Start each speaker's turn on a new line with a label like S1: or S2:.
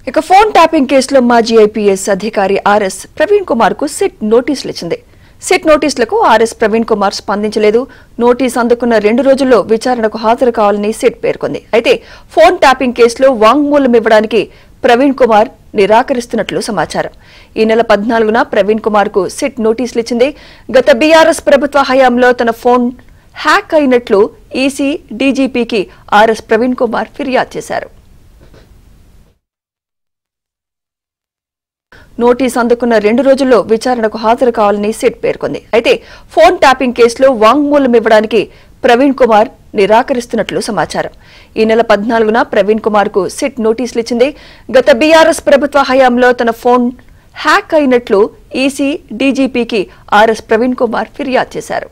S1: ఇక phone tapping కేసులో మాజీ ఐపీఎస్ అధికారి ఆర్ఎస్ ప్రవీణ్ కుమార్ కు సిట్ నోటీసులు ఇచ్చింది. సిట్ నోటీసులకు ఆర్ఎస్ ప్రవీణ్ కుమార్ స్పందించలేదు. నోటీస్ అందుకున్న 2 రోజుల్లో విచారణకు హాజరు కావాలని సిట్ పేర్కొంది. అయితే ఫోన్ ట్యాపింగ్ కేసులో వాంగ్మూలం ఇవ్వడానికి ప్రవీణ్ కుమార్ నిరాకరిస్తున్నట్లు సమాచారం. ఈ నెల 14న ప్రవీణ్ కుమార్ కు సిట్ నోటీసులు ఇచ్చింది. గత బీఆర్ఎస్ ప్రభుత్వ హయాంలో తన ఫోన్ హ్యాక్ అయినట్లు ఈసీ డీజీపీకి ఆర్ఎస్ ప్రవీణ్ కుమార్ ఫిర్యాదు చేశారు. నోటీస్ అందుకున్న 2 రోజుల్లో విచారణకు హాజరు కావాలని సిట్ పేర్కొంది. అయితే ఫోన్ ట్యాపింగ్ కేసులో వాంగ్మూలం ఇవ్వడానికి ప్రవీణ్ కుమార్ నిరాకరిస్తున్నట్లు సమాచారం. ఈ నెల 14న ప్రవీణ్ కుమార్ కు సిట్ నోటీసులు ఇచ్చింది. గత బీఆర్ఎస్ ప్రభుత్వ హయాంలో తన ఫోన్ హ్యాక్ అయినట్లు ఈసీ డీజీపీకి ఆర్ఎస్ ప్రవీణ్ కుమార్ ఫిర్యాదు చేశారు.